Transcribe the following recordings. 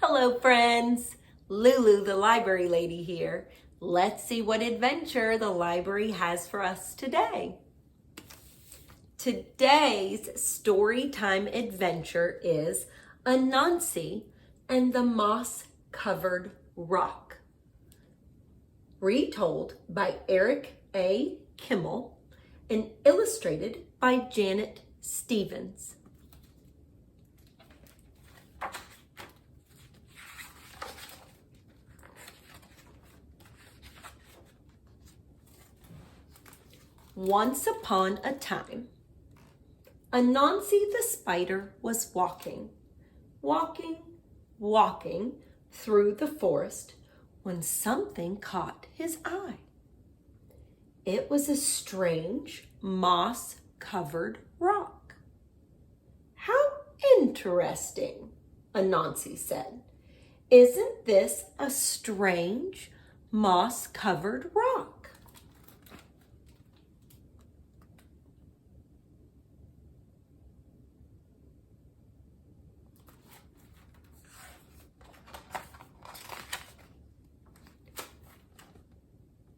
Hello friends, Lulu the library lady here. Let's see what adventure the library has for us today. Today's story time adventure is Anansi and the Moss-Covered Rock. Retold by Eric Kimmel and illustrated by Janet Stevens. Once upon a time, Anansi the spider was walking through the forest when something caught his eye. It was a strange moss-covered rock. "How interesting," Anansi said. "Isn't this a strange moss-covered rock?"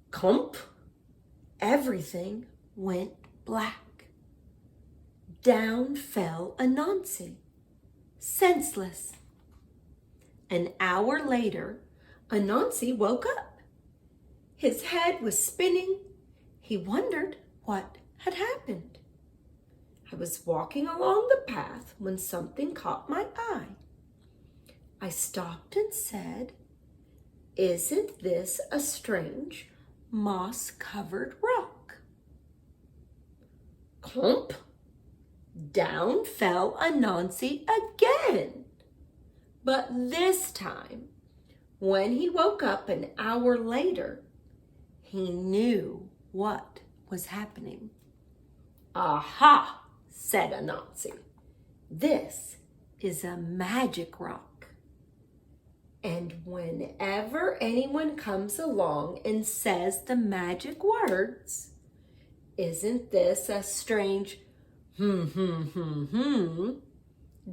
Clump! Everything went black. Down fell Anansi, senseless. An hour later, Anansi woke up. His head was spinning. He wondered what had happened. "I was walking along the path when something caught my eye. I stopped and said, 'Isn't this a strange moss-covered rock?'" Clump! Down fell Anansi again. But this time, when he woke up an hour later, he knew what was happening. "Aha!" said Anansi. "This is a magic rock. And whenever anyone comes along and says the magic words, 'Isn't this a strange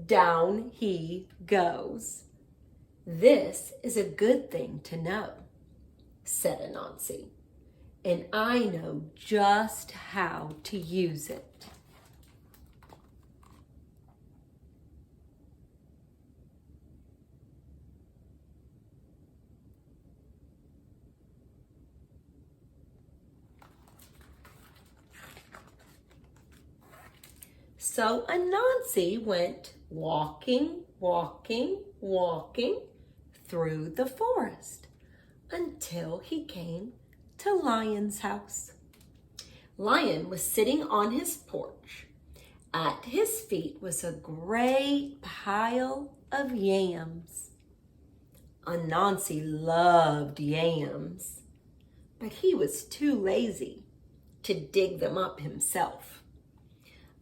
down he goes. This is a good thing to know," said Anansi, "and I know just how to use it." So Anansi went walking through the forest until he came to Lion's house. Lion was sitting on his porch. At his feet was a great pile of yams. Anansi loved yams, but he was too lazy to dig them up himself.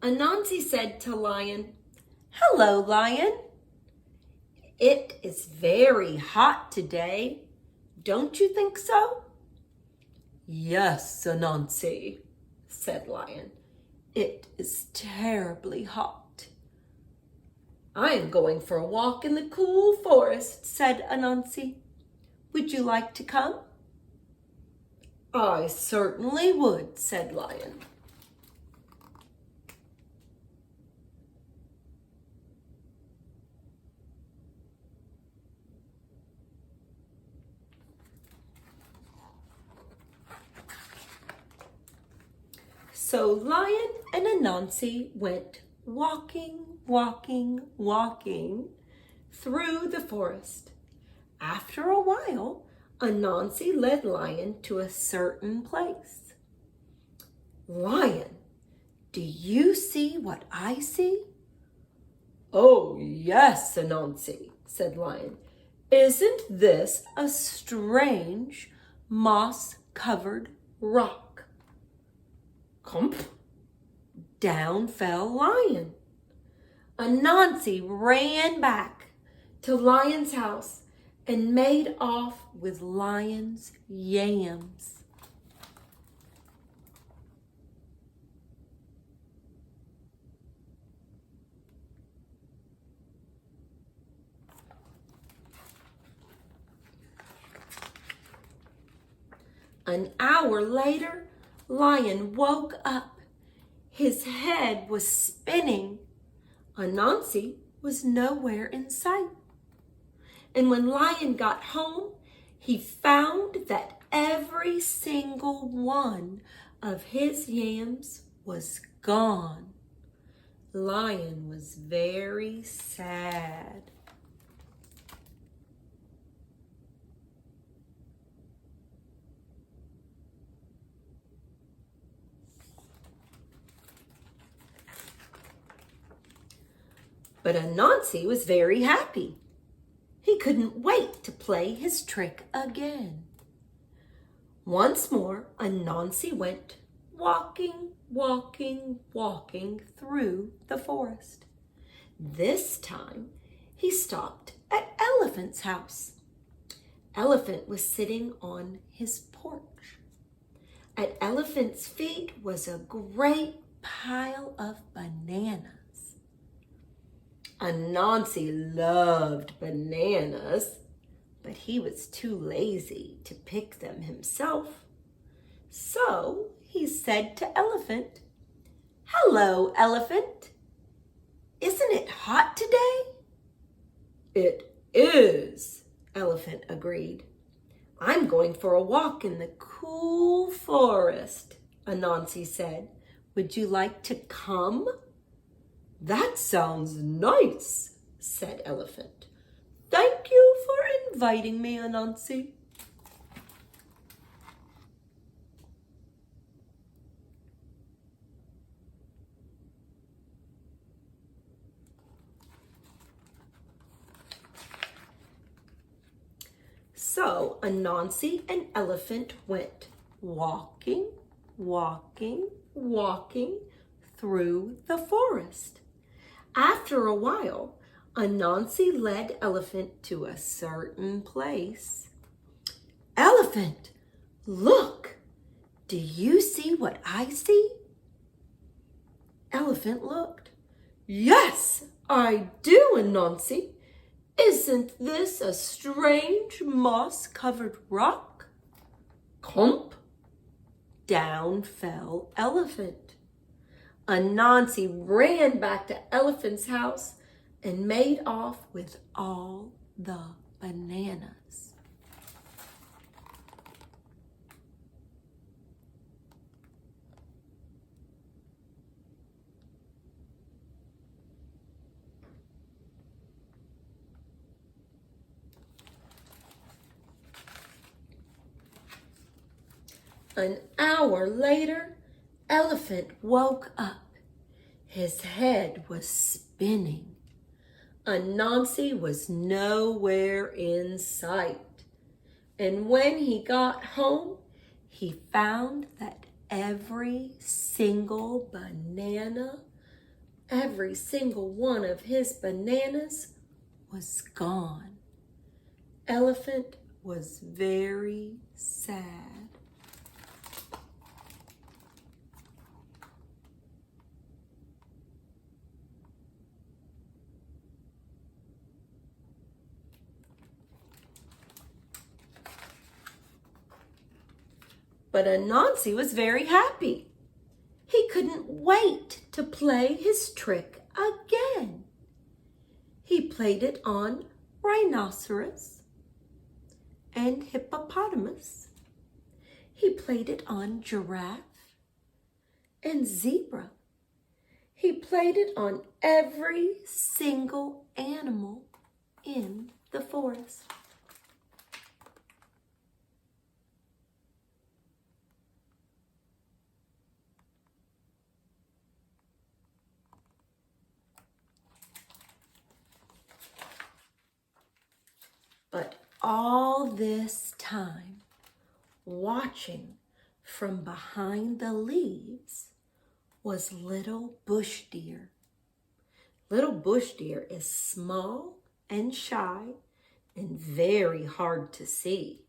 Anansi said to Lion, "Hello, Lion. It is very hot today. Don't you think so?" "Yes, Anansi," said Lion. "It is terribly hot." "I am going for a walk in the cool forest," said Anansi. "Would you like to come?" "I certainly would," said Lion. So Lion and Anansi went walking through the forest. After a while, Anansi led Lion to a certain place. "Lion, do you see what I see?" "Oh, yes, Anansi," said Lion. "Isn't this a strange moss-covered rock?" Clump! Down fell Lion. Anansi ran back to Lion's house and made off with Lion's yams. An hour later, Lion woke up. His head was spinning. Anansi was nowhere in sight. And when Lion got home, he found that every single one of his yams was gone. Lion was very sad. But Anansi was very happy. He couldn't wait to play his trick again. Once more, Anansi went walking, walking, walking through the forest. This time, he stopped at Elephant's house. Elephant was sitting on his porch. At Elephant's feet was a great pile of bananas. Anansi loved bananas, but he was too lazy to pick them himself. So he said to Elephant, "Hello, Elephant. Isn't it hot today?" "It is," Elephant agreed. "I'm going for a walk in the cool forest," Anansi said. "Would you like to come?" "That sounds nice," said Elephant. "Thank you for inviting me, Anansi." So Anansi and Elephant went walking, walking, walking through the forest. After a while, Anansi led Elephant to a certain place. "Elephant, look! Do you see what I see?" Elephant looked. "Yes, I do, Anansi. Isn't this a strange moss-covered rock?" Clump! Down fell Elephant. Anansi ran back to Elephant's house and made off with all the bananas. An hour later, Elephant woke up. His head was spinning. Anansi was nowhere in sight. And when he got home, he found that every single banana, every single one of his bananas was gone. Elephant was very sad. But Anansi was very happy. He couldn't wait to play his trick again. He played it on rhinoceros and hippopotamus. He played it on giraffe and zebra. He played it on every single animal in the forest. But all this time, watching from behind the leaves, was little bush deer. Little bush deer is small and shy and very hard to see.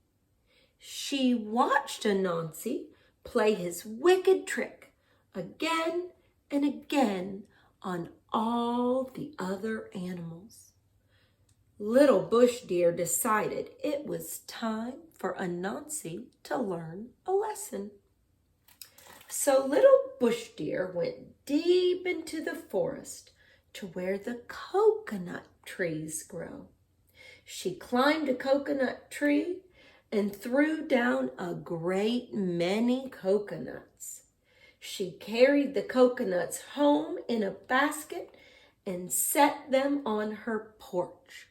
She watched Anansi play his wicked trick again and again on all the other animals. Little bush deer decided it was time for Anansi to learn a lesson. So little bush deer went deep into the forest to where the coconut trees grow. She climbed a coconut tree and threw down a great many coconuts. She carried the coconuts home in a basket and set them on her porch.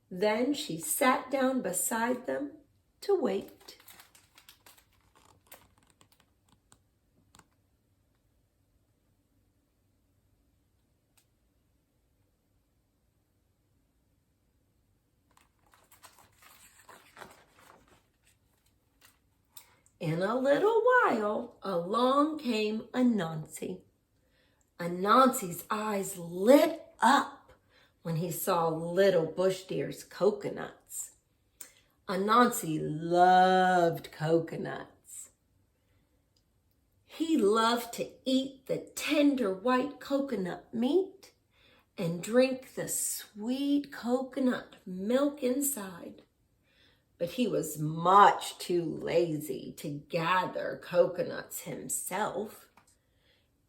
Then she sat down beside them to wait. In a little while, along came Anansi. Anansi's eyes lit up when he saw little bush deer's coconuts. Anansi loved coconuts. He loved to eat the tender white coconut meat and drink the sweet coconut milk inside. But he was much too lazy to gather coconuts himself.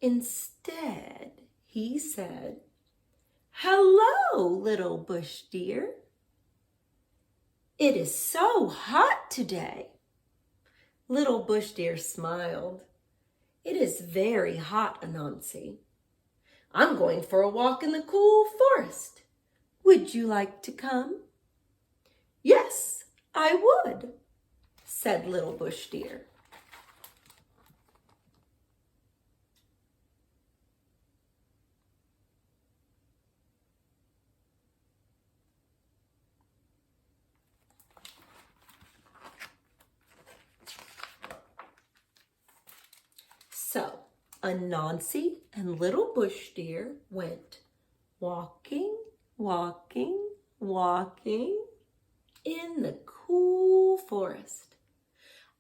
Instead, he said, "Hello, little bush deer. It is so hot today." Little bush deer smiled. "It is very hot, Anansi. I'm going for a walk in the cool forest. Would you like to come?" "Yes, I would," said little bush deer. So Anansi and little bush deer went walking, walking, walking in the cool forest.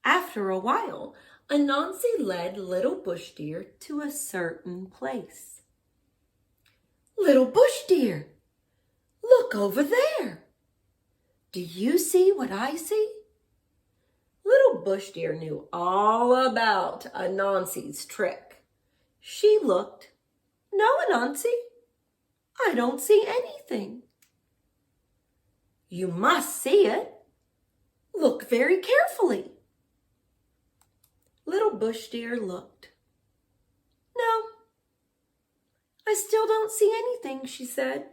After a while, Anansi led little bush deer to a certain place. "Little bush deer, look over there. Do you see what I see?" Little bush deer knew all about Anansi's trick. She looked. "No, Anansi, I don't see anything." "You must see it. Look very carefully." Little bush deer looked. "No, I still don't see anything," she said.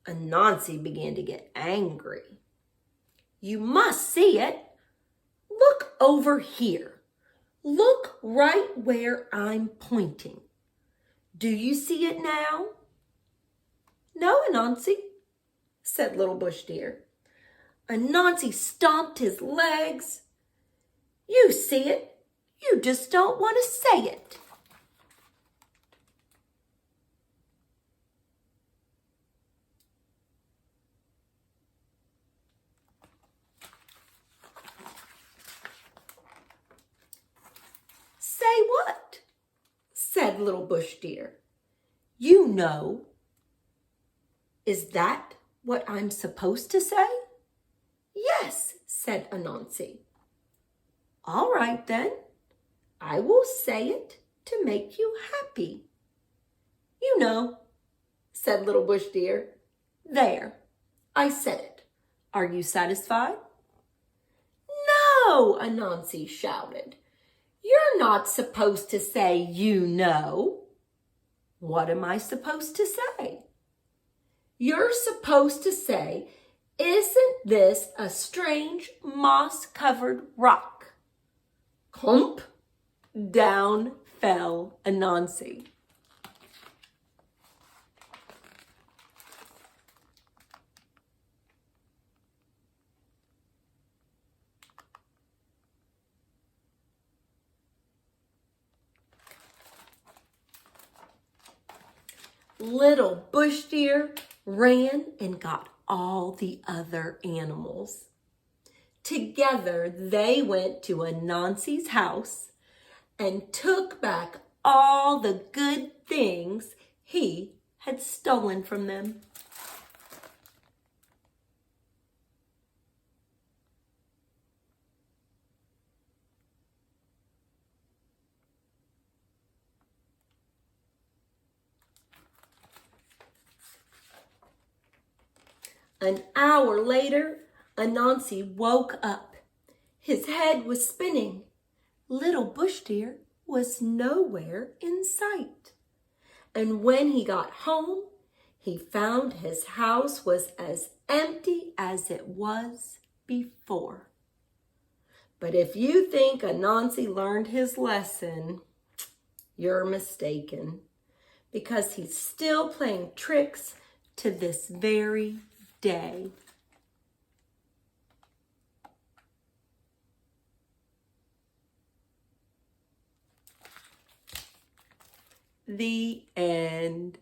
Anansi began to get angry. "You must see it. Look over here. Look right where I'm pointing. Do you see it now?" "No, Anansi," said little bush deer. Anansi stomped his legs. "You see it. You just don't want to say it." "Say what?" said little bush deer. "You know. Is that what I'm supposed to say?" "Yes," said Anansi. "All right then. I will say it to make you happy." "You know," said little bush deer. "There, I said it. Are you satisfied?" "No," Anansi shouted. "You're not supposed to say you know." "What am I supposed to say?" "You're supposed to say, 'Isn't this a strange moss-covered rock?'" Clump! Down fell Anansi. Little bush deer ran and got all the other animals. Together, they went to Anansi's house and took back all the good things he had stolen from them. An hour later, Anansi woke up. His head was spinning. Little Bush Deer was nowhere in sight. And when he got home, he found his house was as empty as it was before. But if you think Anansi learned his lesson, you're mistaken, because he's still playing tricks to this very day. The end.